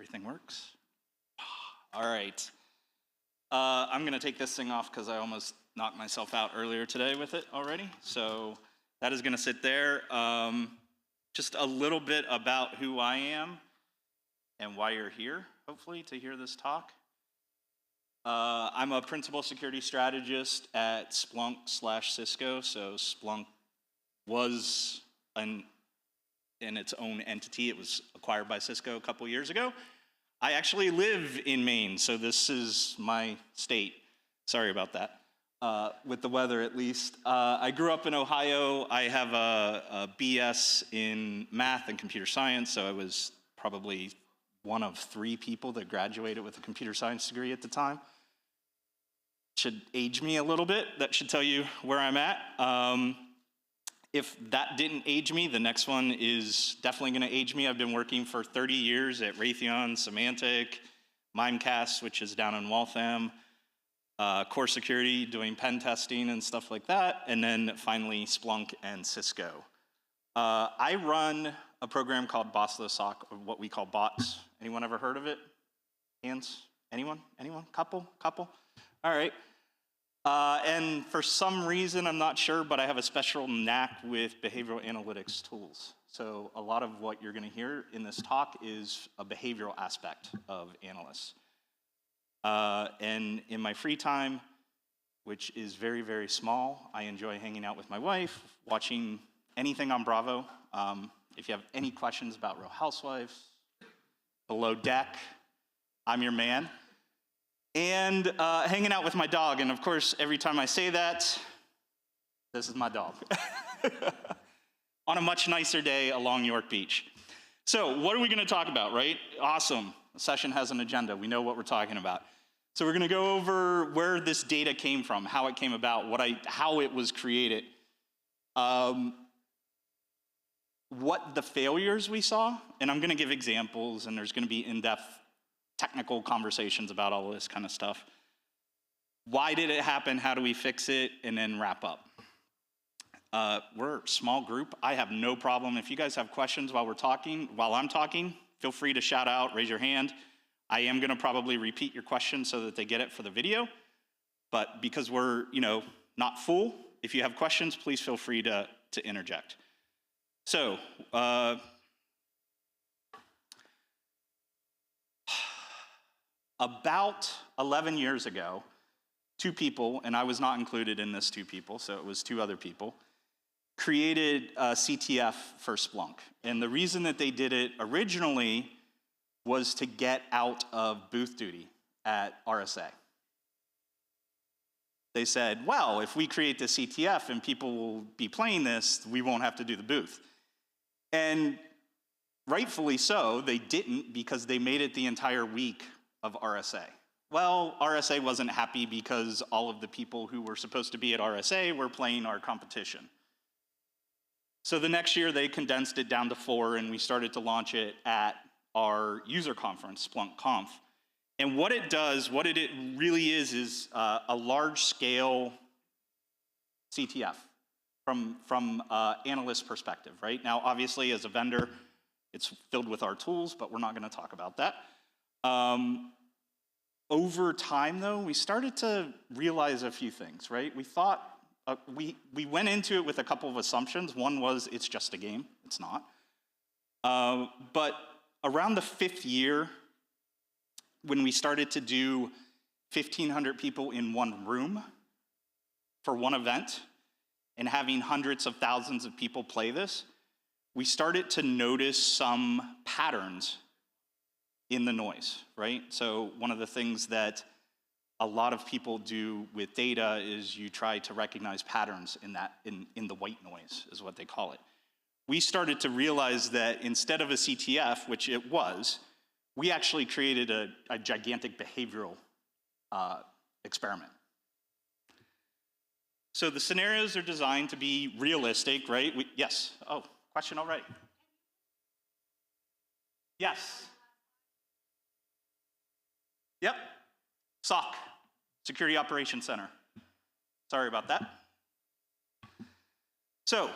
everything works. All right. I'm going to take this thing off because I almost knocked myself out earlier today with it already. So that is going to sit there. Just a little bit about who I am and why you're here, hopefully, to hear this talk. I'm a principal security strategist at Splunk/Cisco. So Splunk was in its own entity. It was acquired by Cisco a couple years ago. I actually live in Maine, so this is my state. Sorry about that, with the weather at least. I grew up in Ohio. I have a BS in math and computer science, so I was probably one of 3 people that graduated with a computer science degree at the time. Should age me a little bit. That should tell you where I'm at. If that didn't age me, the next one is definitely going to age me. I've been working for 30 years at Raytheon, Symantec, Mimecast, which is down in Waltham, Core Security, doing pen testing and stuff like that, and then finally Splunk and Cisco. I run a program called Bossless SOC, or what we call bots. Anyone ever heard of it? Hands? Anyone? Anyone? Couple? All right. And for some reason, I'm not sure, but I have a special knack with behavioral analytics tools. So a lot of what you're going to hear in this talk is a behavioral aspect of analysts. And in my free time, which is very, very small, I enjoy hanging out with my wife, watching anything on Bravo. If you have any questions about Real Housewives, Below Deck, I'm your man. And hanging out with my dog. And of course, every time I say that, this is my dog. On a much nicer day along York Beach. So what are we going to talk about, right? Awesome. The session has an agenda. We know what we're talking about. So we're going to go over where this data came from, how it came about, how it was created, what the failures we saw, and I'm going to give examples, and there's going to be in-depth technical conversations about all this kind of stuff. Why did it happen? How do we fix it? And then wrap up. We're a small group. I have no problem. If you guys have questions while I'm talking, feel free to shout out, raise your hand. I am going to probably repeat your question so that they get it for the video. But because we're, not full, if you have questions, please feel free to interject. So, about 11 years ago, 2 people, and I was not included in this 2 people, so it was 2 other people, created a CTF for Splunk. And the reason that they did it originally was to get out of booth duty at RSA. They said, well, if we create the CTF and people will be playing this, we won't have to do the booth. And rightfully so, they didn't, because they made it the entire week of RSA. Well, RSA wasn't happy because all of the people who were supposed to be at RSA were playing our competition. So the next year they condensed it down to 4, and we started to launch it at our user conference, Splunk Conf. And what it does, what it really is a large-scale CTF from analyst perspective, right? Now, obviously, as a vendor, it's filled with our tools, but we're not going to talk about that. Over time, though, we started to realize a few things, right? We thought, we went into it with a couple of assumptions. One was, it's just a game. It's not. But around the 5th year, when we started to do 1,500 people in one room for one event, and having hundreds of thousands of people play this, we started to notice some patterns in the noise, right? So one of the things that a lot of people do with data is you try to recognize patterns in the white noise, is what they call it. We started to realize that instead of a CTF, which it was, we actually created a gigantic behavioral experiment. So the scenarios are designed to be realistic, right? Yes. Oh, question already. Yes. Yep. SOC, Security Operations Center. Sorry about that. So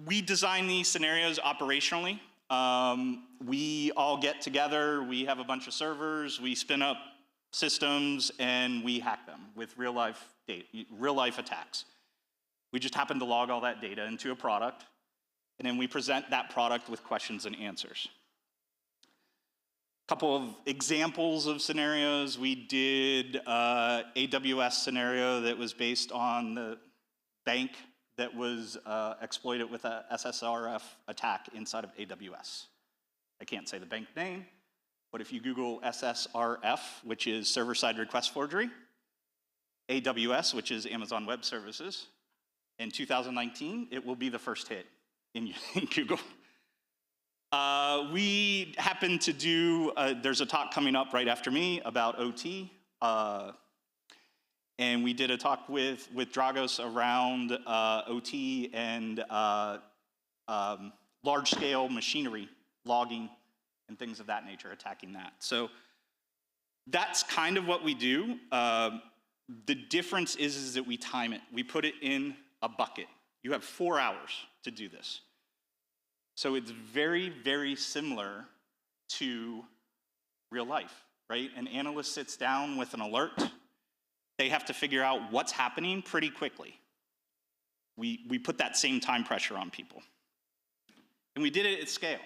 we design these scenarios operationally. We all get together, we have a bunch of servers, we spin up systems, and we hack them with real life attacks. We just happen to log all that data into a product, and then we present that product with questions and answers. A couple of examples of scenarios. We did AWS scenario that was based on the bank that was exploited with a SSRF attack inside of AWS. I can't say the bank name, but if you Google SSRF, which is server-side request forgery, AWS, which is Amazon Web Services, in 2019, it will be the first hit in Google. We happen to do, there's a talk coming up right after me about OT, and we did a talk with Dragos around OT and large-scale machinery logging and things of that nature, attacking that. So that's kind of what we do. The difference is that we time it. We put it in a bucket. You have 4 hours to do this. So it's very, very similar to real life, right? An analyst sits down with an alert. They have to figure out what's happening pretty quickly. We put that same time pressure on people. And we did it at scale.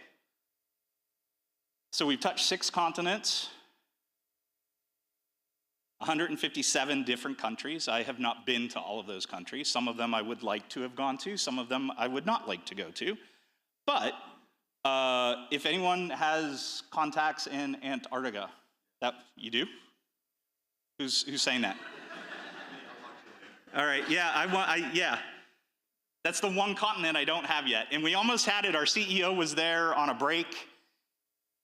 So we've touched 6 continents, 157 different countries. I have not been to all of those countries. Some of them I would like to have gone to. Some of them I would not like to go to. But if anyone has contacts in Antarctica, that you do? Who's saying that? All right, yeah, yeah. That's the one continent I don't have yet. And we almost had it. Our CEO was there on a break,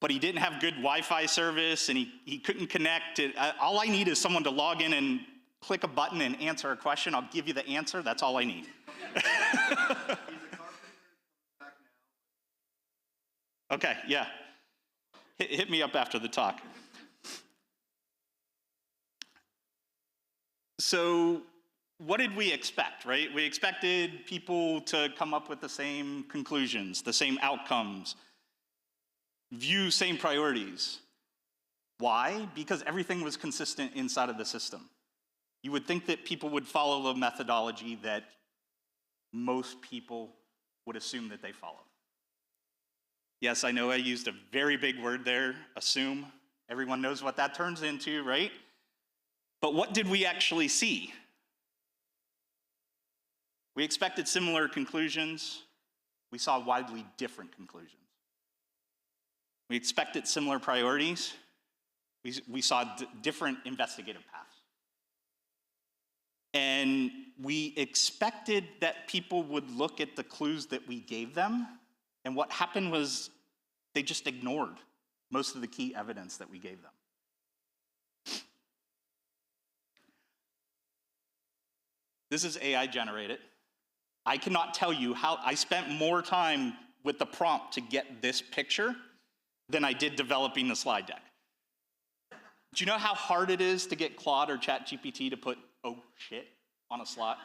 but he didn't have good Wi-Fi service, and he couldn't connect. All I need is someone to log in and click a button and answer a question. I'll give you the answer. That's all I need. Okay, yeah. Hit me up after the talk. So what did we expect, right? We expected people to come up with the same conclusions, the same outcomes, view same priorities. Why? Because everything was consistent inside of the system. You would think that people would follow the methodology that most people would assume that they follow. Yes, I know I used a very big word there, assume. Everyone knows what that turns into, right? But what did we actually see? We expected similar conclusions. We saw widely different conclusions. We expected similar priorities. We saw different investigative paths. And we expected that people would look at the clues that we gave them, and what happened was they just ignored most of the key evidence that we gave them. This is AI generated. I cannot tell you how I spent more time with the prompt to get this picture than I did developing the slide deck. Do you know how hard it is to get Claude or ChatGPT to put "oh shit" on a slide?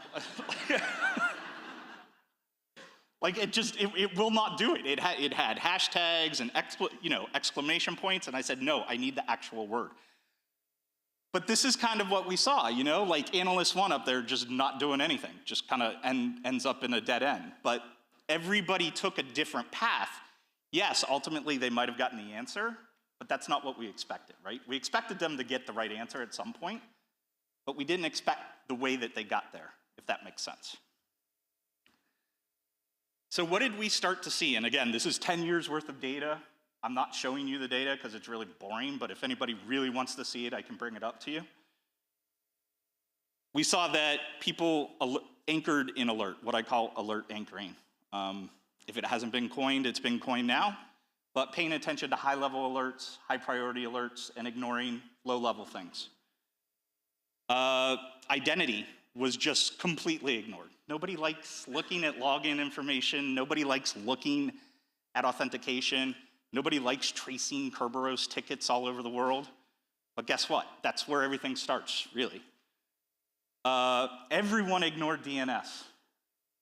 Like it will not do it. It had hashtags and exclamation points, and I said, no, I need the actual word. But this is kind of what we saw, like Analyst 1 up there just not doing anything, just kind of ends up in a dead end. But everybody took a different path. Yes, ultimately they might have gotten the answer, but that's not what we expected, right? We expected them to get the right answer at some point, but we didn't expect the way that they got there, if that makes sense. So what did we start to see? And again, this is 10 years worth of data. I'm not showing you the data because it's really boring, but if anybody really wants to see it, I can bring it up to you. We saw that people anchored in alert, what I call alert anchoring. If it hasn't been coined, it's been coined now, but paying attention to high-level alerts, high-priority alerts, and ignoring low-level things. Identity was just completely ignored. Nobody likes looking at login information. Nobody likes looking at authentication. Nobody likes tracing Kerberos tickets all over the world. But guess what? That's where everything starts, really. Everyone ignored DNS,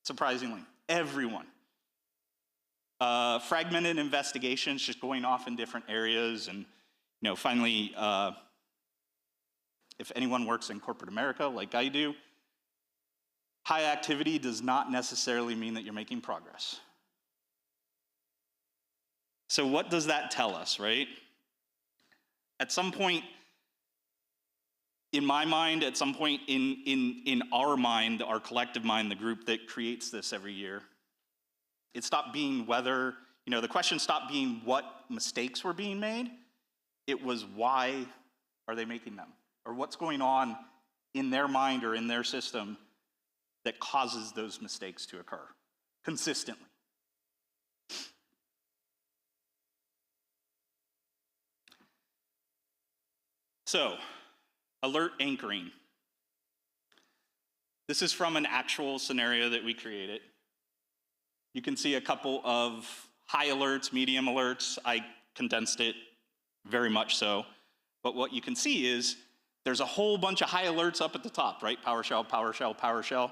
surprisingly. Everyone. Fragmented investigations, just going off in different areas, and finally, if anyone works in corporate America like I do, high activity does not necessarily mean that you're making progress. So what does that tell us, right? At some point, in my mind, at some point in our mind, our collective mind, the group that creates this every year, it stopped being whether, the question stopped being what mistakes were being made. It was why are they making them? Or what's going on in their mind or in their system that causes those mistakes to occur consistently. So, alert anchoring. This is from an actual scenario that we created. You can see a couple of high alerts, medium alerts. I condensed it very much so. But what you can see is there's a whole bunch of high alerts up at the top, right? PowerShell, PowerShell, PowerShell.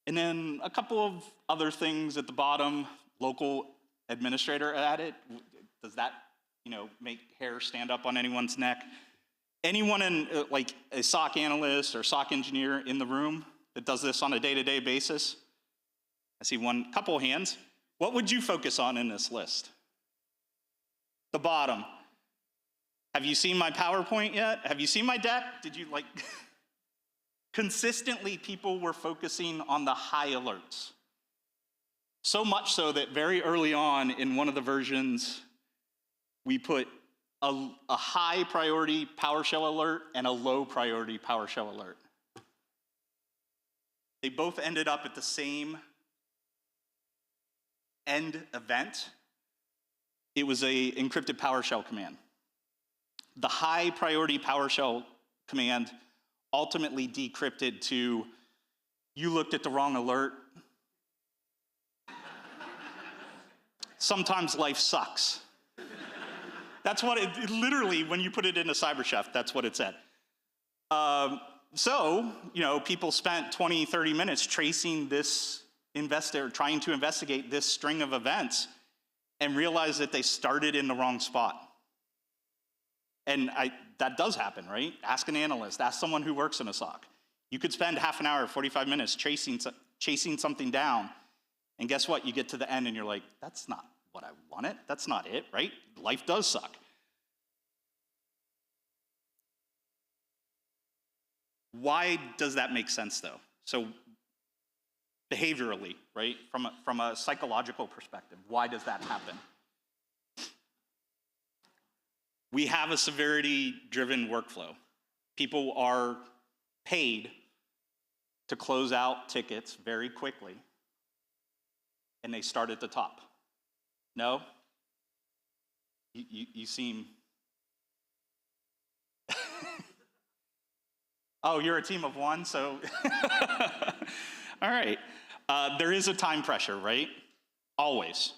And then a couple of other things at the bottom, local administrator added. Does that, make hair stand up on anyone's neck? Anyone in like a SOC analyst or SOC engineer in the room that does this on a day-to-day basis? I see couple hands. What would you focus on in this list? The bottom. Have you seen my PowerPoint yet? Have you seen my deck? Did you consistently people were focusing on the high alerts. So much so that very early on in one of the versions, we put a high priority PowerShell alert and a low priority PowerShell alert. They both ended up at the same end event. It was a encrypted PowerShell command. The high priority PowerShell command ultimately decrypted to, you looked at the wrong alert. Sometimes life sucks. That's what it literally, when you put it into CyberChef, that's what it said. So, people spent 20, 30 minutes tracing this trying to investigate this string of events and realized that they started in the wrong spot. And that does happen, right? Ask an analyst, ask someone who works in a SOC. You could spend half an hour, 45 minutes chasing something down, and guess what? You get to the end and you're like, that's not what I wanted. That's not it, right? Life does suck. Why does that make sense, though? So behaviorally, right? From a psychological perspective, why does that happen? We have a severity-driven workflow. People are paid to close out tickets very quickly, and they start at the top. No? You seem... Oh, you're a team of one, so... All right. There is a time pressure, right? Always.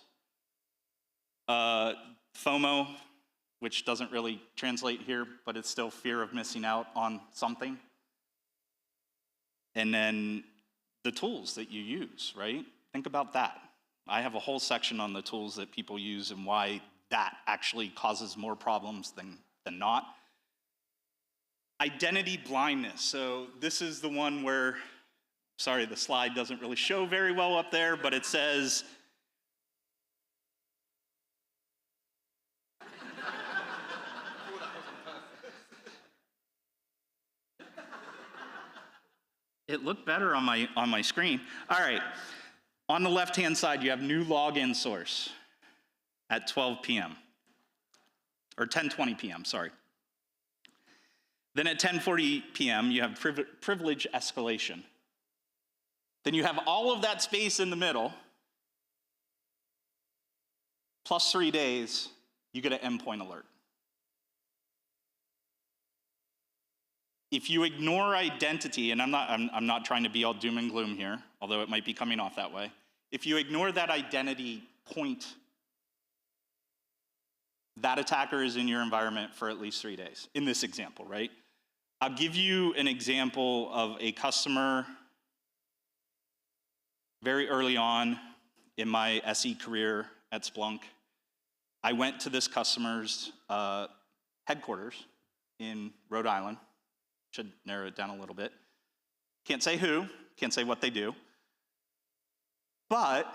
FOMO, which doesn't really translate here, but it's still fear of missing out on something. And then the tools that you use, right? Think about that. I have a whole section on the tools that people use and why that actually causes more problems than not. Identity blindness. So this is the one where, sorry, the slide doesn't really show very well up there, but it says, it looked better on my screen. All right, on the left-hand side, you have new login source at 12 p.m. or 10:20 p.m., sorry. Then at 10:40 p.m., you have privilege escalation. Then you have all of that space in the middle, plus 3 days, you get an endpoint alert. If you ignore identity, and I'm not trying to be all doom and gloom here, although it might be coming off that way. If you ignore that identity point, that attacker is in your environment for at least 3 days, in this example, right? I'll give you an example of a customer very early on in my SE career at Splunk. I went to this customer's headquarters in Rhode Island. Should narrow it down a little bit. Can't say who, can't say what they do. But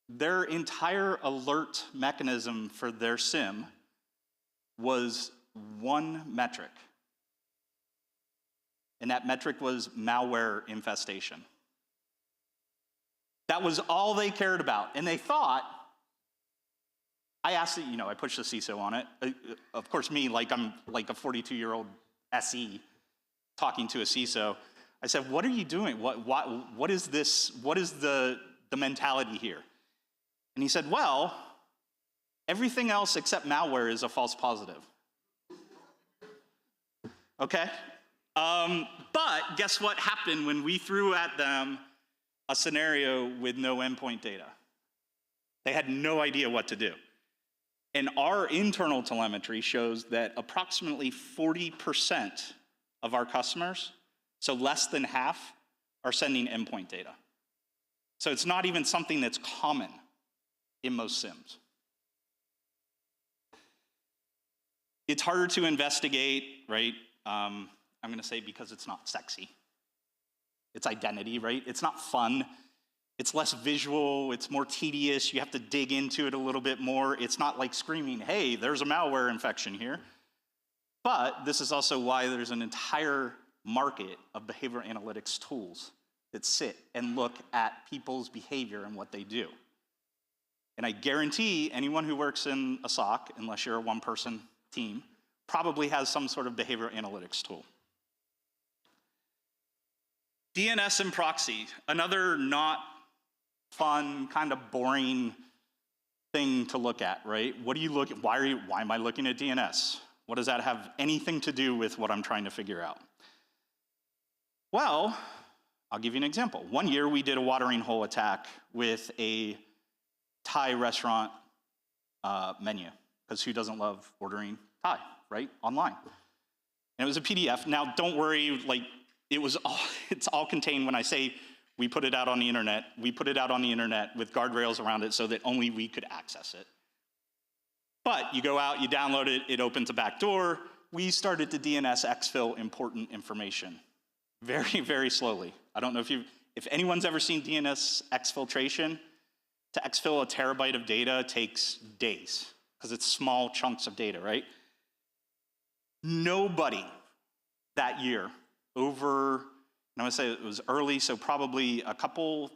their entire alert mechanism for their SIM was one metric. And that metric was malware infestation. That was all they cared about. And they thought, I asked it, I pushed the CISO on it. Of course, me, like I'm like a 42-year-old SE talking to a CISO. I said, what are you doing? What is this? What is the mentality here? And he said, well, everything else except malware is a false positive. Okay? But guess what happened when we threw at them a scenario with no endpoint data? They had no idea what to do. And our internal telemetry shows that approximately 40% of our customers, so less than half, are sending endpoint data. So it's not even something that's common in most SIMs. It's harder to investigate, right? I'm gonna say because it's not sexy. It's identity, right? It's not fun. It's less visual, it's more tedious. You have to dig into it a little bit more. It's not like screaming, hey, there's a malware infection here. But this is also why there's an entire market of behavior analytics tools that sit and look at people's behavior and what they do. And I guarantee anyone who works in a SOC, unless you're a one-person team, probably has some sort of behavior analytics tool. DNS and proxy, another not fun, kind of boring thing to look at, right? What do you look at? Why am I looking at DNS? What does that have anything to do with what I'm trying to figure out? Well, I'll give you an example. One year we did a watering hole attack with a Thai restaurant menu, because who doesn't love ordering Thai, right? Online. And it was a PDF. Now, don't worry, like it's all contained when I say we put it out on the internet. We put it out on the internet with guardrails around it so that only we could access it. But you go out, you download it, it opens a back door. We started to DNS exfil important information very, very slowly. I don't know if anyone's ever seen DNS exfiltration. To exfil a terabyte of data takes days because it's small chunks of data, right? Nobody that year over, I'm gonna say it was early, so probably a couple,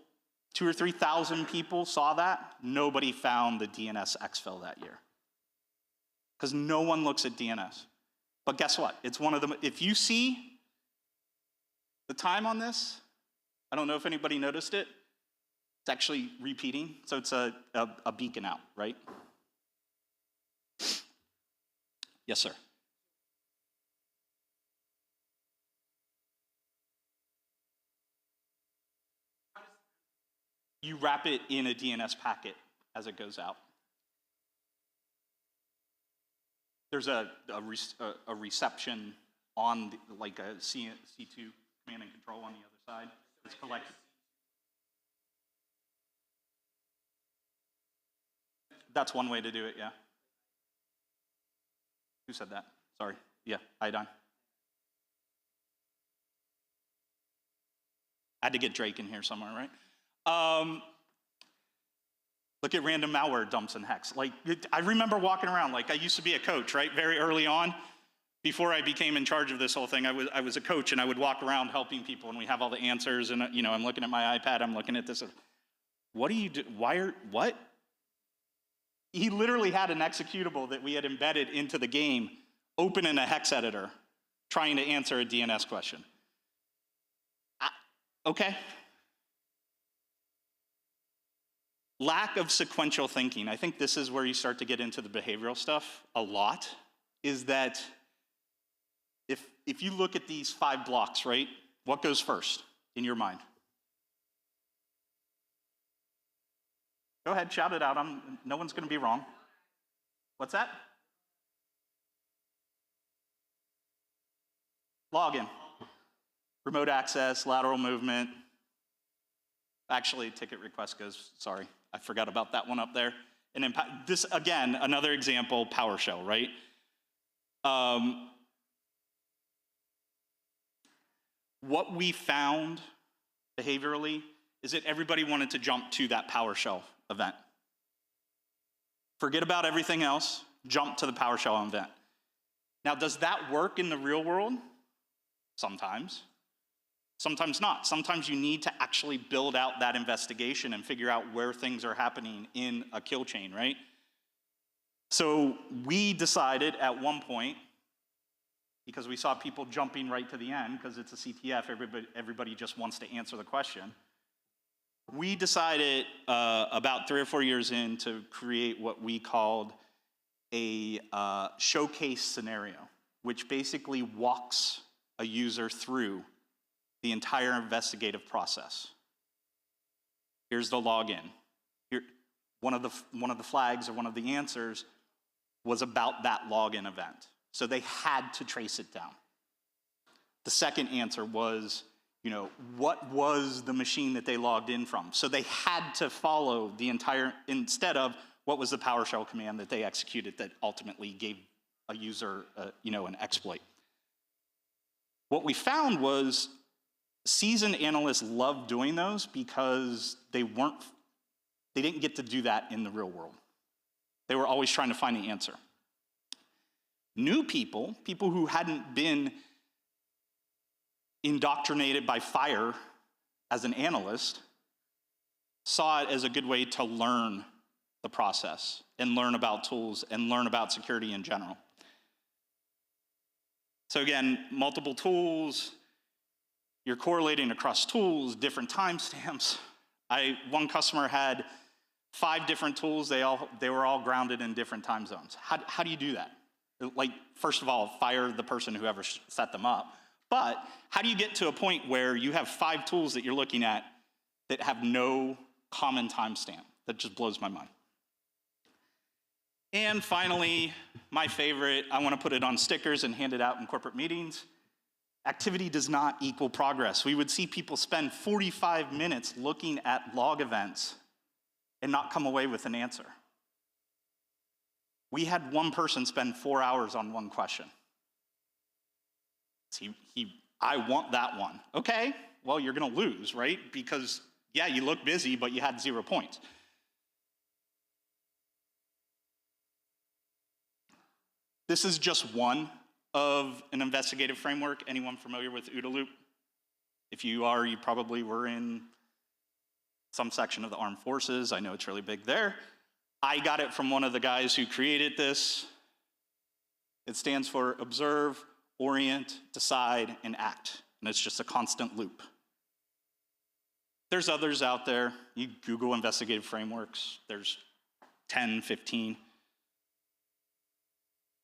2,000 or 3,000 people saw that. Nobody found the DNS exfil that year. Because no one looks at DNS. But guess what? It's one of them. If you see the time on this, I don't know if anybody noticed it, it's actually repeating. So it's a beacon out, right? Yes, sir. You wrap it in a DNS packet as it goes out. There's a reception on like a C2 command and control on the other side. It's collected. That's one way to do it, yeah. Who said that? Sorry. Yeah, iodine. I had to get Drake in here somewhere, right? Look at random malware dumps and hex. Like, I remember walking around, like I used to be a coach, right? Very early on, before I became in charge of this whole thing, I was a coach and I would walk around helping people and we have all the answers and I'm looking at my iPad, I'm looking at this. What do you do? What? He literally had an executable that we had embedded into the game, open in a hex editor, trying to answer a DNS question. Okay. Lack of sequential thinking. I think this is where you start to get into the behavioral stuff a lot, is that if you look at these 5 blocks, right, what goes first in your mind? Go ahead, shout it out. No one's going to be wrong. What's that? Login. Remote access, lateral movement. Actually, ticket request goes, sorry, I forgot about that one up there. This, again, another example, PowerShell, right? What we found behaviorally is that everybody wanted to jump to that PowerShell event. Forget about everything else, jump to the PowerShell event. Now, does that work in the real world? Sometimes. Sometimes not. Sometimes you need to actually build out that investigation and figure out where things are happening in a kill chain, right? So we decided at one point, because we saw people jumping right to the end, because it's a CTF, everybody just wants to answer the question. We decided about 3 or 4 years in to create what we called a showcase scenario, which basically walks a user through the entire investigative process. Here's the login. Here, one of the flags or one of the answers was about that login event. So they had to trace it down. The second answer was, what was the machine that they logged in from? So they had to follow the entire, instead of what was the PowerShell command that they executed that ultimately gave a user, an exploit. What we found was seasoned analysts loved doing those because they didn't get to do that in the real world. They were always trying to find the answer. New people who hadn't been indoctrinated by fire as an analyst, saw it as a good way to learn the process and learn about tools and learn about security in general. So again, multiple tools, you're correlating across tools, different timestamps. One customer had 5 different tools, they were all grounded in different time zones. How do you do that? Like, first of all, fire the person who ever set them up. But how do you get to a point where you have 5 tools that you're looking at that have no common timestamp? That just blows my mind. And finally, my favorite, I want to put it on stickers and hand it out in corporate meetings. Activity does not equal progress. We would see people spend 45 minutes looking at log events and not come away with an answer. We had one person spend 4 hours on one question. I want that one. Okay, well, you're gonna lose, right? Because, yeah, you look busy, but you had 0 points. This is just one of an investigative framework. Anyone familiar with OODA loop? If you are, you probably were in some section of the armed forces. I know it's really big there. I got it from one of the guys who created this. It stands for observe, orient, decide, and act. And it's just a constant loop. There's others out there. You Google investigative frameworks. There's 10, 15.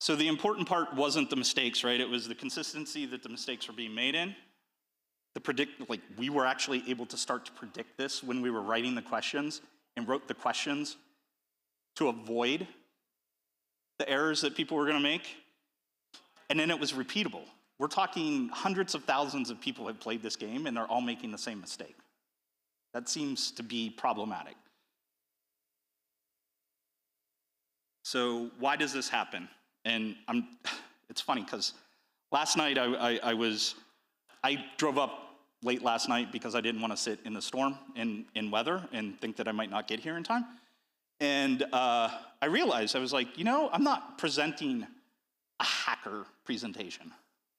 So the important part wasn't the mistakes, right? It was the consistency that the mistakes were being made in. We were actually able to start to predict this when we were writing the questions and wrote the questions to avoid the errors that people were gonna make. And then it was repeatable. We're talking hundreds of thousands of people have played this game and they're all making the same mistake. That seems to be problematic. So why does this happen? And it's funny because last night I drove up late last night because I didn't want to sit in the storm in weather and think that I might not get here in time. And I realized, I was like, I'm not presenting a hacker presentation.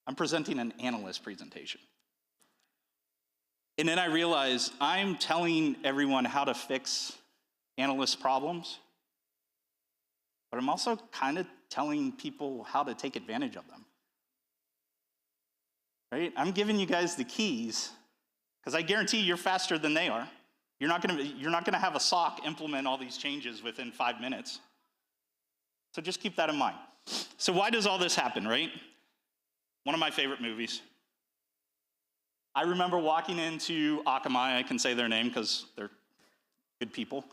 I'm presenting an analyst presentation. And then I realized I'm telling everyone how to fix analyst problems, but I'm also kind of telling people how to take advantage of them. Right? I'm giving you guys the keys, because I guarantee you're faster than they are. You're not gonna have a SOC implement all these changes within 5 minutes. So just keep that in mind. So why does all this happen, right? One of my favorite movies. I remember walking into Akamai, I can say their name because they're good people.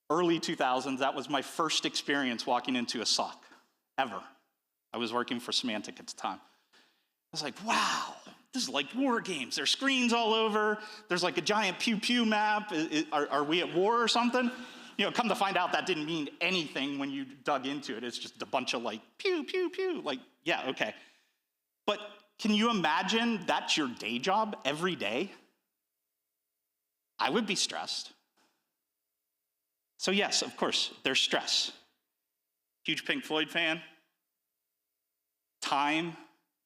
Early 2000s, that was my first experience walking into a SOC, ever. I was working for Symantec at the time. I was like, wow, this is like war games. There's screens all over. There's like a giant pew-pew map. Are we at war or something? come to find out that didn't mean anything when you dug into it. It's just a bunch of like, pew, pew, pew. Like, yeah, okay. But can you imagine that's your day job every day? I would be stressed. So yes, of course, there's stress. Huge Pink Floyd fan. Time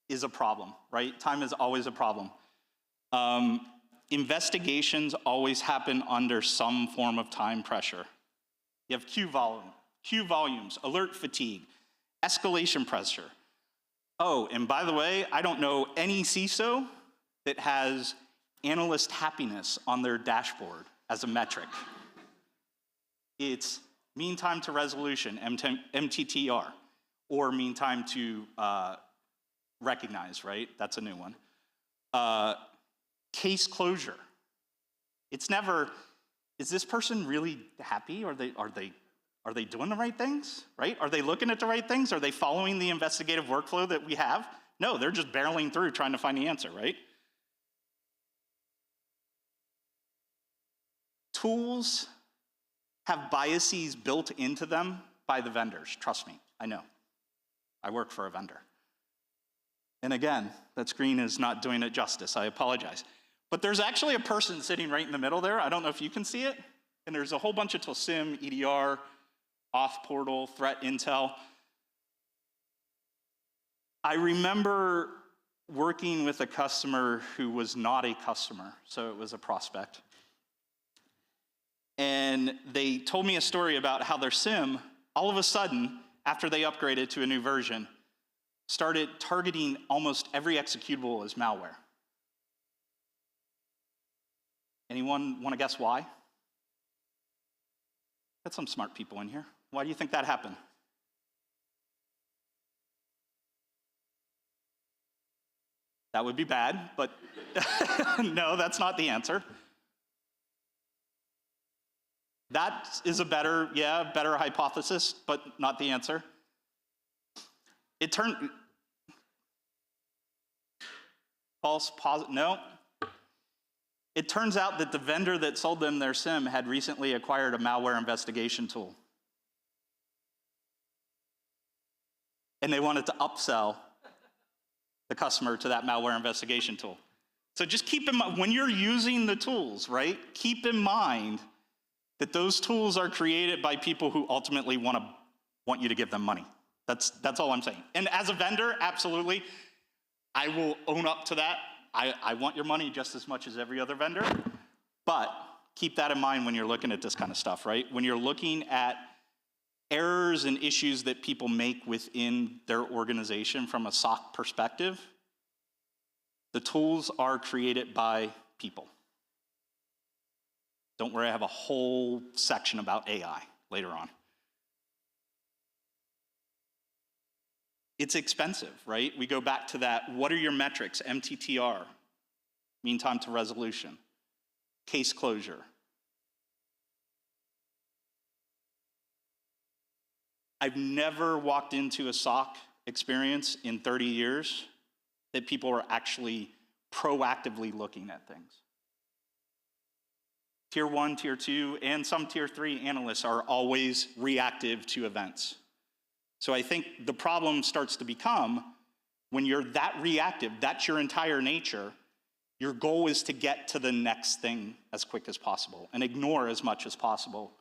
is a problem, right? Time is always a problem. Investigations always happen under some form of time pressure. You have queue volumes, alert fatigue, escalation pressure. Oh, and by the way, I don't know any CISO that has analyst happiness on their dashboard as a metric. It's mean time to resolution, MTTR, or mean time to recognize, right? That's a new one. Case closure. It's never, is this person really happy? Are they doing the right things, right? Are they looking at the right things? Are they following the investigative workflow that we have? No, they're just barreling through trying to find the answer, right? Tools have biases built into them by the vendors. Trust me, I know. I work for a vendor. And again, that screen is not doing it justice. I apologize. But there's actually a person sitting right in the middle there. I don't know if you can see it. And there's a whole bunch of TOSIM, EDR, auth portal, threat intel. I remember working with a customer who was not a customer, so it was a prospect. And they told me a story about how their SIM, all of a sudden, after they upgraded to a new version, started targeting almost every executable as malware. Anyone want to guess why? Got some smart people in here. Why do you think that happened? That would be bad, but no, that's not the answer. That is a better hypothesis, but not the answer. False positive, no. It turns out that the vendor that sold them their SIM had recently acquired a malware investigation tool. And they wanted to upsell the customer to that malware investigation tool. So just keep in mind, when you're using the tools, right, keep in mind that those tools are created by people who ultimately want you to give them money. That's all I'm saying. And as a vendor, absolutely, I will own up to that. I want your money just as much as every other vendor, but keep that in mind when you're looking at this kind of stuff, right? When you're looking at errors and issues that people make within their organization from a SOC perspective, the tools are created by people. Don't worry, I have a whole section about AI later on. It's expensive, right? We go back to that, what are your metrics? MTTR, mean time to resolution, case closure. I've never walked into a SOC experience in 30 years that people are actually proactively looking at things. Tier 1, Tier 2, and some Tier 3 analysts are always reactive to events. So I think the problem starts to become, when you're that reactive, that's your entire nature, your goal is to get to the next thing as quick as possible and ignore as much as possible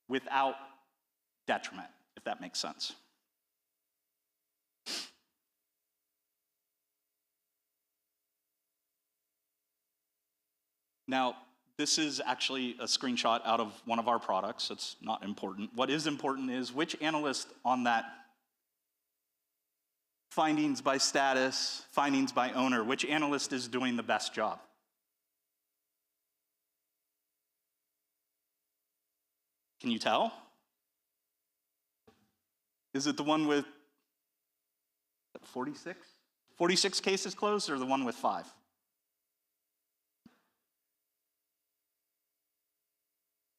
without detriment, if that makes sense. Now, this is actually a screenshot out of one of our products. It's not important. What is important is which analyst on that findings by status, findings by owner, which analyst is doing the best job? Can you tell? Is it the one with 46? 46 cases closed, or the one with 5?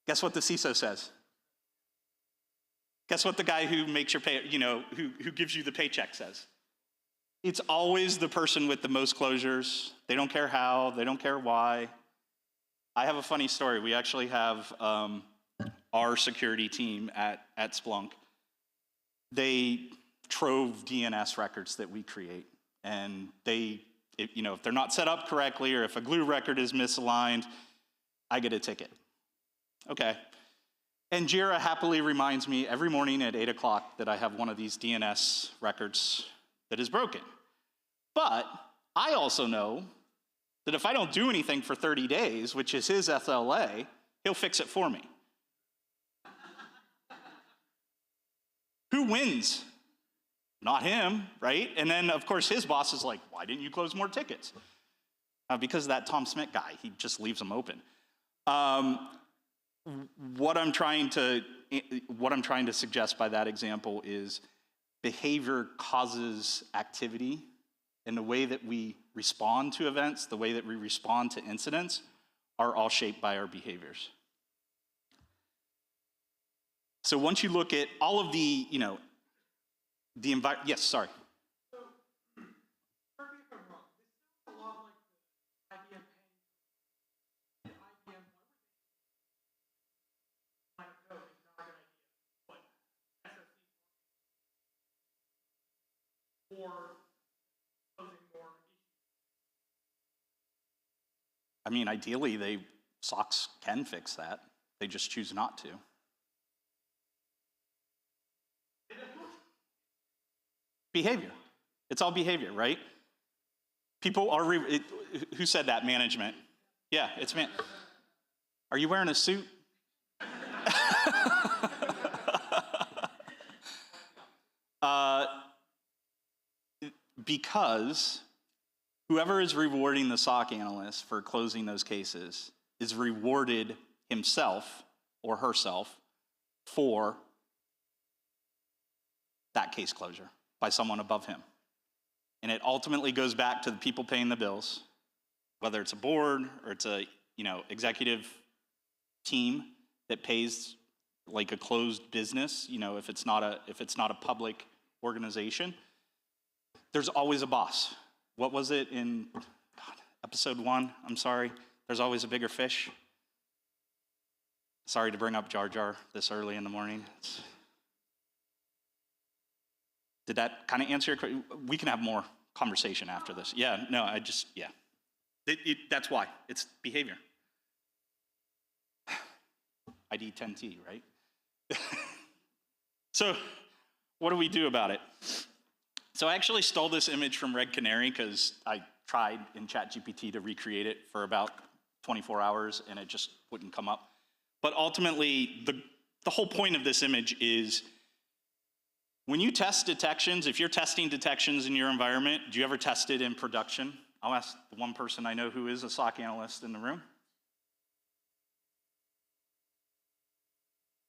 Guess what the CISO says? Guess what the guy who makes your pay, who gives you the paycheck says? It's always the person with the most closures. They don't care how, they don't care why. I have a funny story. We actually have our security team at Splunk, they trove DNS records that we create. And if they're not set up correctly, or if a glue record is misaligned, I get a ticket. Okay. And Jira happily reminds me every morning at 8 o'clock that I have one of these DNS records that is broken. But I also know that if I don't do anything for 30 days, which is his SLA, he'll fix it for me. Who wins? Not him, right? And then, of course, his boss is like, why didn't you close more tickets? Because of that Tom Smit guy. He just leaves them open. What I'm trying to suggest by that example is behavior causes activity, and the way that we respond to events, the way that we respond to incidents, are all shaped by our behaviors. So once you look at all of the environment, yes, sorry. So, correct me if I'm wrong, this sounds a lot like the IBM paying IBM line of code is not a good idea, but SSD or closing more issues. I mean, ideally, SOCs can fix that. They just choose not to. Behavior. It's all behavior, right? People are, who said that? Management. Yeah, it's man. Are you wearing a suit? Because whoever is rewarding the SOC analyst for closing those cases is rewarded himself or herself for that case closure by someone above him. And it ultimately goes back to the people paying the bills, whether it's a board or it's a executive team that pays like a closed business, if it's not a public organization. There's always a boss. What was it in episode 1? I'm sorry. There's always a bigger fish. Sorry to bring up Jar Jar this early in the morning. Did that kind of answer your question? We can have more conversation after this. Yeah, no, that's why. It's behavior. ID 10T, right? So what do we do about it? So I actually stole this image from Red Canary because I tried in ChatGPT to recreate it for about 24 hours and it just wouldn't come up. But ultimately, the whole point of this image is when you test detections, if you're testing detections in your environment, do you ever test it in production? I'll ask the one person I know who is a SOC analyst in the room.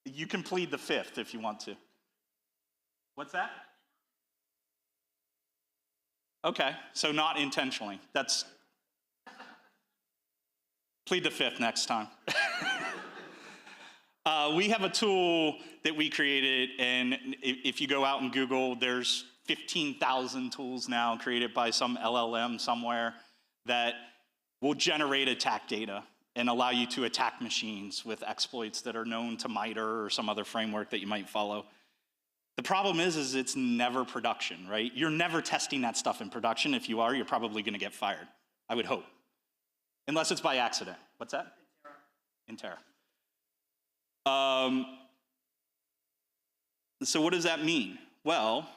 You can plead the fifth if you want to. What's that? Okay, so not intentionally. That's plead the fifth next time. We have a tool that we created, and if you go out and Google, there's 15,000 tools now created by some LLM somewhere that will generate attack data and allow you to attack machines with exploits that are known to MITRE or some other framework that you might follow. The problem is it's never production, right? You're never testing that stuff in production. If you are, you're probably going to get fired, I would hope. Unless it's by accident. What's that? Intera. So what does that mean? Well,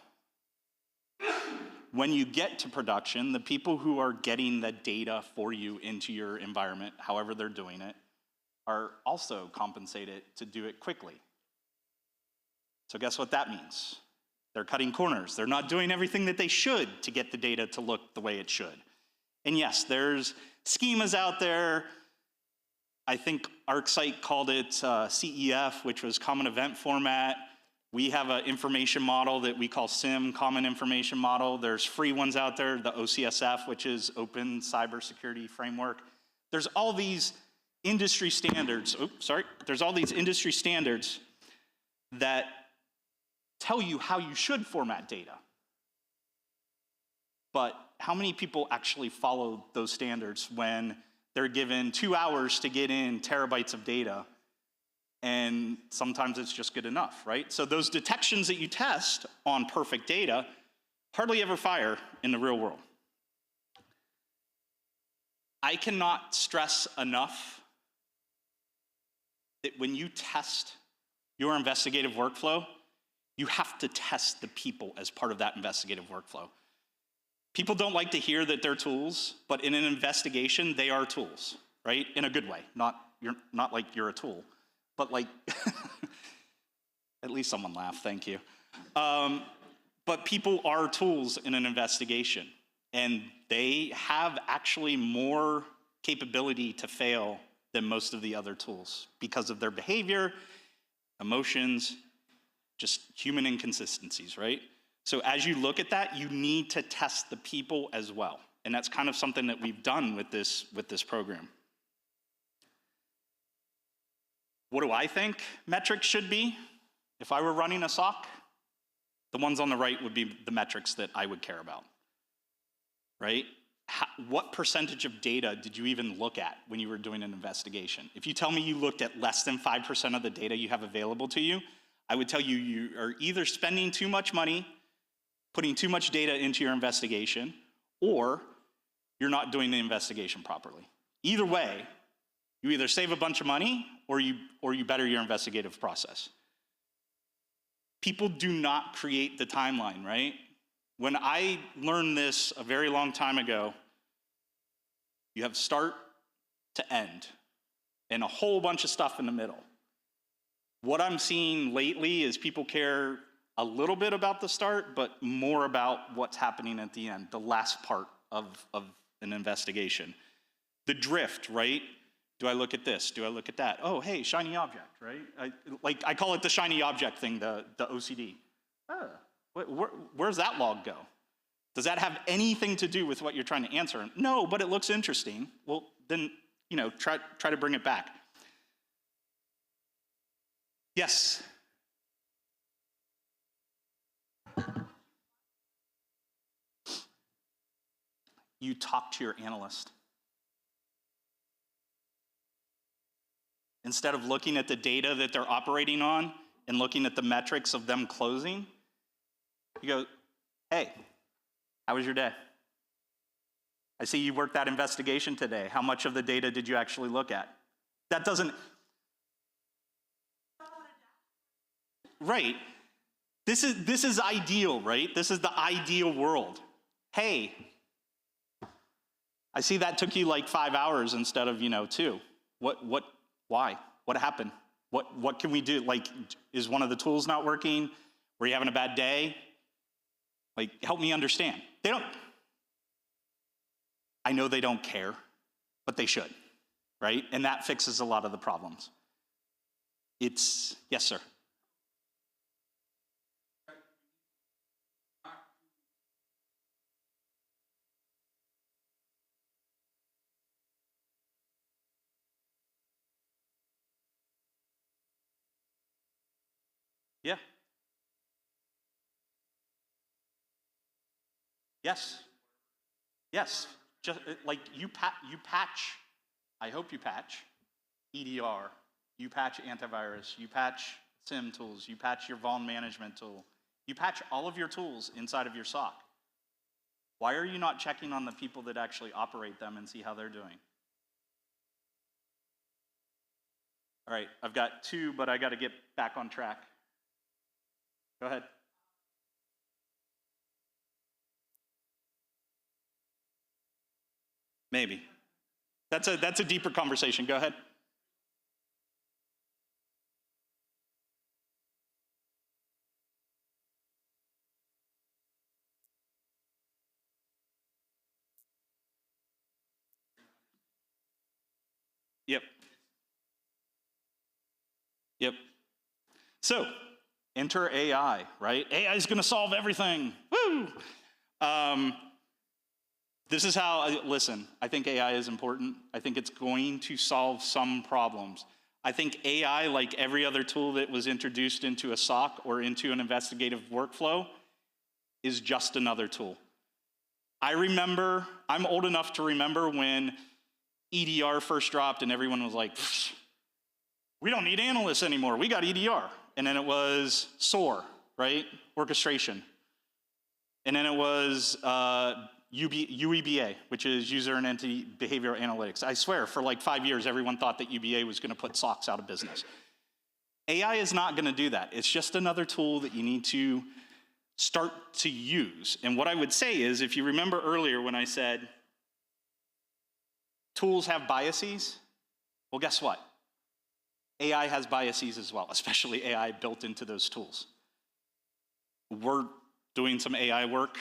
when you get to production, the people who are getting the data for you into your environment, however they're doing it, are also compensated to do it quickly. So guess what that means? They're cutting corners. They're not doing everything that they should to get the data to look the way it should. And yes, there's schemas out there. I think ArcSight called it CEF, which was Common Event Format. We have an information model that we call SIM, Common Information Model. There's free ones out there, the OCSF, which is Open Cybersecurity Framework. There's all these industry standards. There's all these industry standards that tell you how you should format data. But how many people actually follow those standards when they're given 2 hours to get in terabytes of data and sometimes it's just good enough, right? So those detections that you test on perfect data hardly ever fire in the real world. I cannot stress enough that when you test your investigative workflow, you have to test the people as part of that investigative workflow. People don't like to hear that they're tools, but in an investigation, they are tools, right? In a good way, not like you're a tool, but like, at least someone laughed, thank you. But people are tools in an investigation, and they have actually more capability to fail than most of the other tools because of their behavior, emotions, just human inconsistencies, right? So as you look at that, you need to test the people as well. And that's kind of something that we've done with this program. What do I think metrics should be? If I were running a SOC, the ones on the right would be the metrics that I would care about, right? What percentage of data did you even look at when you were doing an investigation? If you tell me you looked at less than 5% of the data you have available to you, I would tell you you are either spending too much money, putting too much data into your investigation, or you're not doing the investigation properly. Either way, you either save a bunch of money or you better your investigative process. People do not create the timeline, right? When I learned this a very long time ago, you have start to end and a whole bunch of stuff in the middle. What I'm seeing lately is people care a little bit about the start, but more about what's happening at the end, the last part of an investigation. The drift, right? Do I look at this? Do I look at that? Oh, hey, shiny object, right? I call it the shiny object thing, the OCD. Oh, where's that log go? Does that have anything to do with what you're trying to answer? No, but it looks interesting. Well, then, try to bring it back. Yes? You talk to your analyst. Instead of looking at the data that they're operating on and looking at the metrics of them closing, you go, hey, how was your day? I see you worked that investigation today. How much of the data did you actually look at? That doesn't, right. This is ideal, right? This is the ideal world. Hey, I see that took you like 5 hours instead of 2. Why? What happened? What can we do? Like, is one of the tools not working? Were you having a bad day? Like, help me understand. I know they don't care, but they should, right? And that fixes a lot of the problems. Yes, sir. Yeah. Yes. Yes. Just like you patch, I hope you patch EDR, you patch antivirus, you patch SIM tools, you patch your vuln management tool, you patch all of your tools inside of your SOC. Why are you not checking on the people that actually operate them and see how they're doing? All right, I've got 2, but I got to get back on track. Go ahead. Maybe. That's a deeper conversation. Go ahead. Yep. So, enter AI, right? AI is going to solve everything. Woo! This is how, listen, I think AI is important. I think it's going to solve some problems. I think AI, like every other tool that was introduced into a SOC or into an investigative workflow, is just another tool. I'm old enough to remember when EDR first dropped and everyone was like, we don't need analysts anymore. We got EDR. And then it was SOAR, right? Orchestration. And then it was UEBA, which is User and Entity Behavioral Analytics. I swear, for like 5 years, everyone thought that UBA was going to put SOCs out of business. AI is not going to do that. It's just another tool that you need to start to use. And what I would say is, if you remember earlier when I said tools have biases, well, guess what? AI has biases as well, especially AI built into those tools. We're doing some AI work.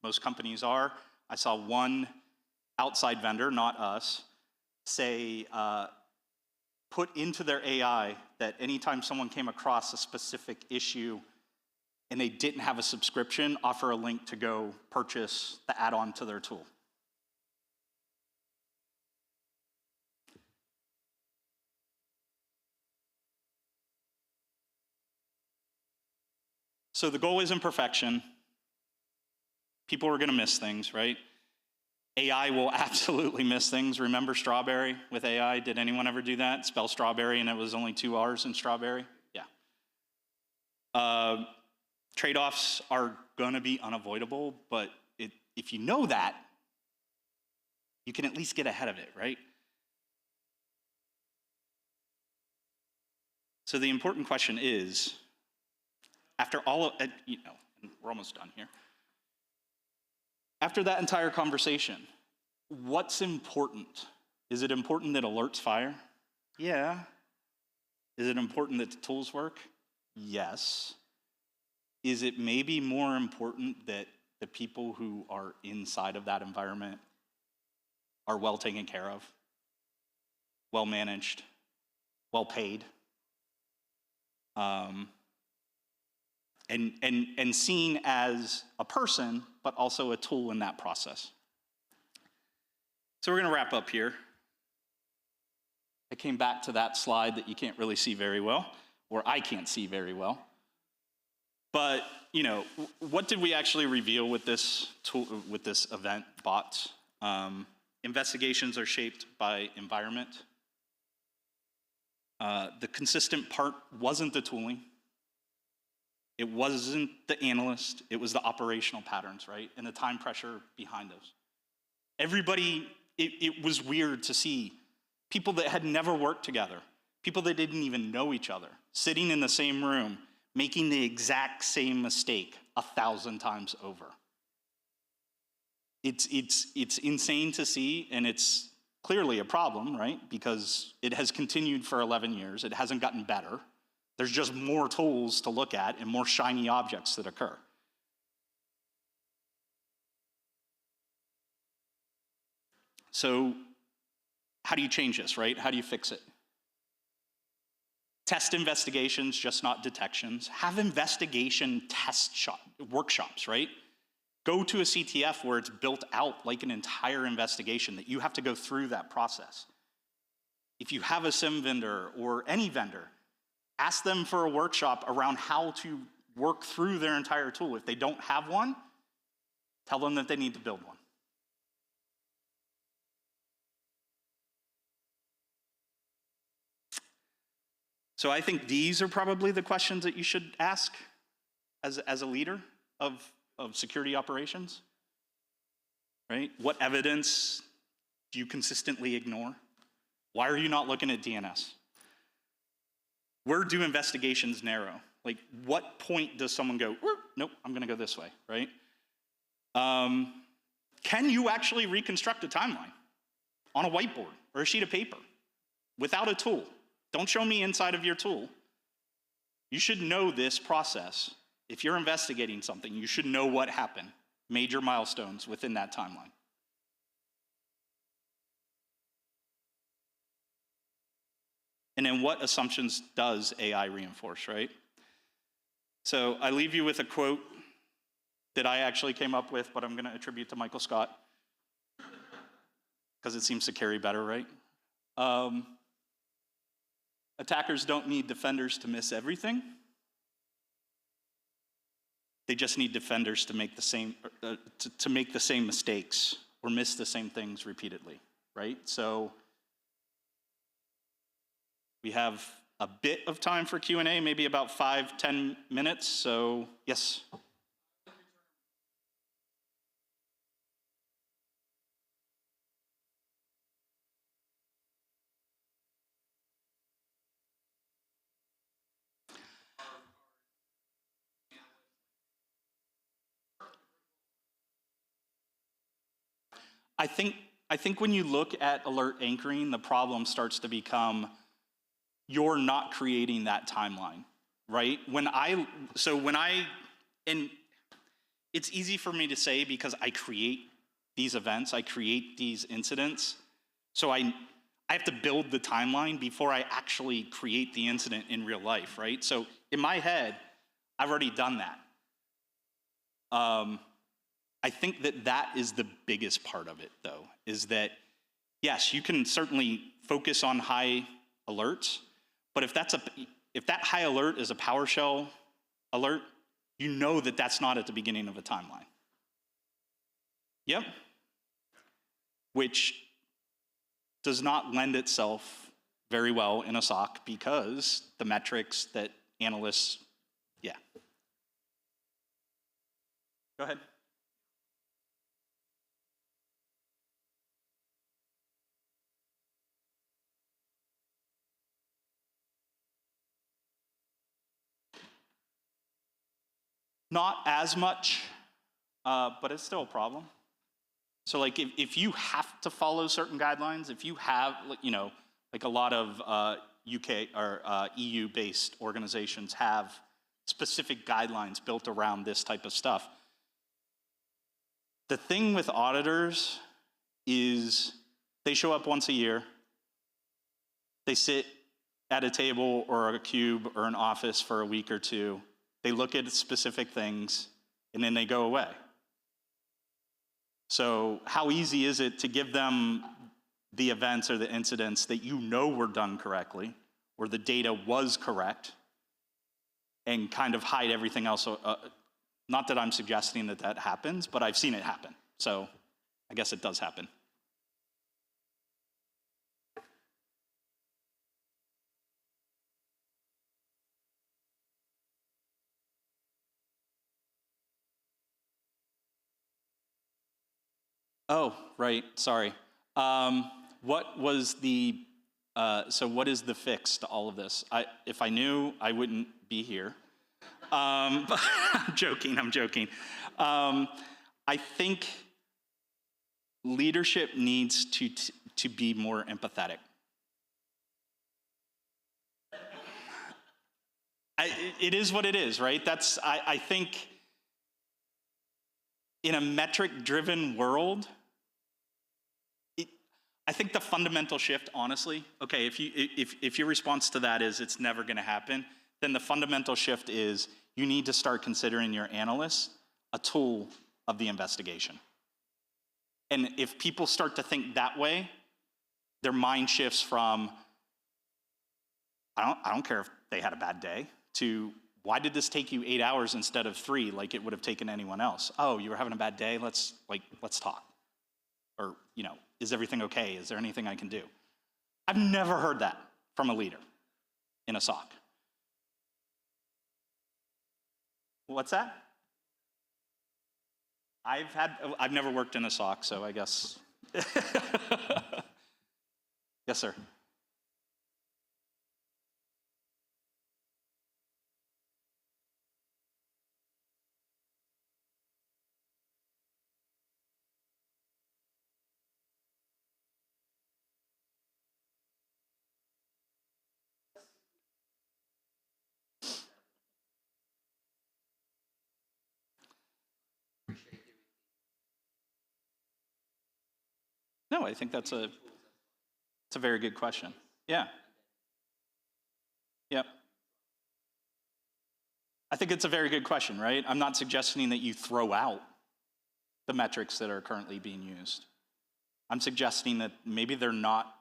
Most companies are. I saw one outside vendor, not us, say, put into their AI that anytime someone came across a specific issue and they didn't have a subscription, offer a link to go purchase the add-on to their tool. So the goal isn't perfection. People are going to miss things, right? AI will absolutely miss things. Remember strawberry with AI? Did anyone ever do that? Spell strawberry and it was only 2 R's in strawberry? Yeah. Trade-offs are going to be unavoidable, but if you know that, you can at least get ahead of it, right? So the important question is, after all of, we're almost done here. After that entire conversation, what's important? Is it important that alerts fire? Yeah. Is it important that the tools work? Yes. Is it maybe more important that the people who are inside of that environment are well taken care of, well managed, well paid, and seen as a person, but also a tool in that process? So we're going to wrap up here. I came back to that slide that you can't really see very well, or I can't see very well. But, what did we actually reveal with this tool, with this event, bots? Investigations are shaped by environment. The consistent part wasn't the tooling. It wasn't the analyst. It was the operational patterns, right? And the time pressure behind those. Everybody, it was weird to see people that had never worked together, people that didn't even know each other, sitting in the same room, making the exact same mistake 1,000 times over. It's insane to see, and it's clearly a problem, right? Because it has continued for 11 years. It hasn't gotten better. There's just more tools to look at and more shiny objects that occur. So how do you change this, right? How do you fix it? Test investigations, just not detections. Have investigation workshops, right? Go to a CTF where it's built out like an entire investigation that you have to go through that process. If you have a SIM vendor or any vendor, ask them for a workshop around how to work through their entire tool. If they don't have one, tell them that they need to build one. So I think these are probably the questions that you should ask as a leader of security operations, right? What evidence do you consistently ignore? Why are you not looking at DNS? Where do investigations narrow? Like, what point does someone go, nope, I'm gonna go this way, right? Can you actually reconstruct a timeline on a whiteboard or a sheet of paper without a tool? Don't show me inside of your tool. You should know this process. If you're investigating something, you should know what happened, major milestones within that timeline. And then what assumptions does AI reinforce, right? So I leave you with a quote that I actually came up with, but I'm going to attribute to Michael Scott because it seems to carry better, right? Attackers don't need defenders to miss everything. They just need defenders to make the same to make the same mistakes or miss the same things repeatedly, right? So We have a bit of time for Q&A, maybe about 5-10 minutes. So yes. I think when you look at alert anchoring, the problem starts to become you're not creating that timeline, right? And it's easy for me to say because I create these events, I create these incidents. So I have to build the timeline before I actually create the incident in real life, right? So in my head, I've already done that. I think that is the biggest part of it, though, is that, yes, you can certainly focus on high alerts, but if that high alert is a PowerShell alert, you know that that's not at the beginning of a timeline. Yep. Which does not lend itself very well in a SOC because the metrics that analysts, yeah. Go ahead. Not as much, but it's still a problem. So like if you have to follow certain guidelines, if you have, like a lot of UK or EU-based organizations have specific guidelines built around this type of stuff. The thing with auditors is they show up once a year, they sit at a table or a cube or an office for a week or two, they look at specific things, and then they go away. So how easy is it to give them the events or the incidents that you know were done correctly, or the data was correct, and kind of hide everything else? Not that I'm suggesting that happens, but I've seen it happen. So I guess it does happen. Oh, right, sorry. What was the, what is the fix to all of this? If I knew, I wouldn't be here. I'm joking. I think leadership needs to be more empathetic. It is what it is, right? I think in a metric-driven world, I think the fundamental shift, honestly, okay, if your response to that is it's never gonna happen, then the fundamental shift is you need to start considering your analysts a tool of the investigation. And if people start to think that way, their mind shifts from, I don't care if they had a bad day, to why did this take you 8 hours instead of 3 like it would have taken anyone else? Oh, you were having a bad day? Let's talk. Or, is everything okay? Is there anything I can do? I've never heard that from a leader in a SOC. What's that? I've never worked in a SOC, so I guess. Yes, sir. No, I think it's a very good question. Yeah. Yep. I think it's a very good question, right? I'm not suggesting that you throw out the metrics that are currently being used. I'm suggesting that maybe they're not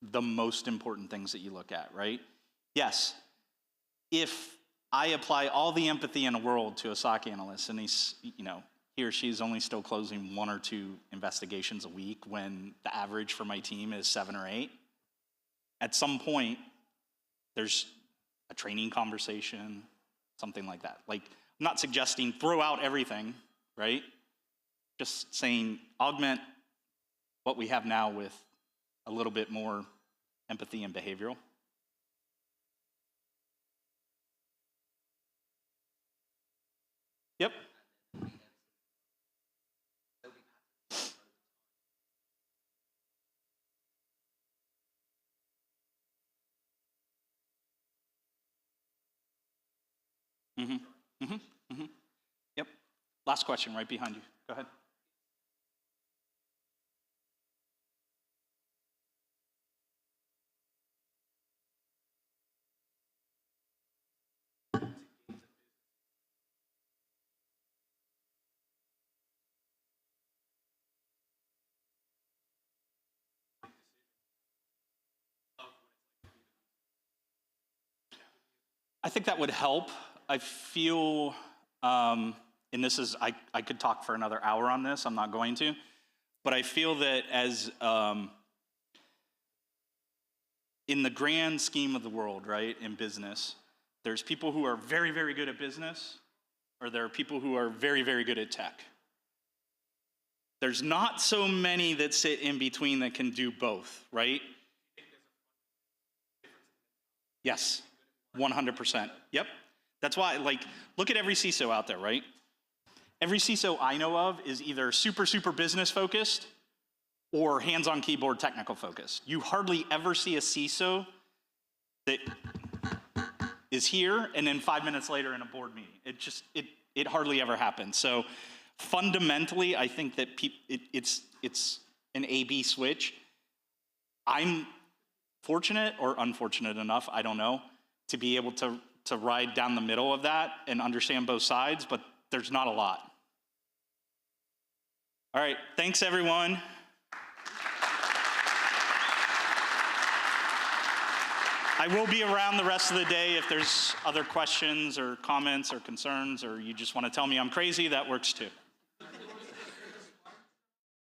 the most important things that you look at, right? Yes, if I apply all the empathy in the world to a SOC analyst and he or she is only still closing 1 or 2 investigations a week when the average for my team is 7 or 8, at some point, there's a training conversation, something like that. Like, I'm not suggesting throw out everything, right? Just saying augment what we have now with a little bit more empathy and behavioral. Yep. Mm-hmm. Mm-hmm. Mm-hmm. Yep. Last question right behind you. Go ahead. I think that would help. I feel, and this is, I could talk for another hour on this, I'm not going to, but I feel that as, in the grand scheme of the world, right, in business, there's people who are very, very good at business, or there are people who are very, very good at tech. There's not so many that sit in between that can do both, right? Yes, 100%. Yep. That's why, like, look at every CISO out there, right? Every CISO I know of is either super, super business focused or hands-on keyboard technical focused. You hardly ever see a CISO that is here and then 5 minutes later in a board meeting. It hardly ever happens. So fundamentally, I think that it's an A-B switch. I'm fortunate or unfortunate enough, I don't know, to be able to ride down the middle of that and understand both sides, but there's not a lot. All right, thanks everyone. I will be around the rest of the day if there's other questions or comments or concerns, or you just want to tell me I'm crazy, that works too.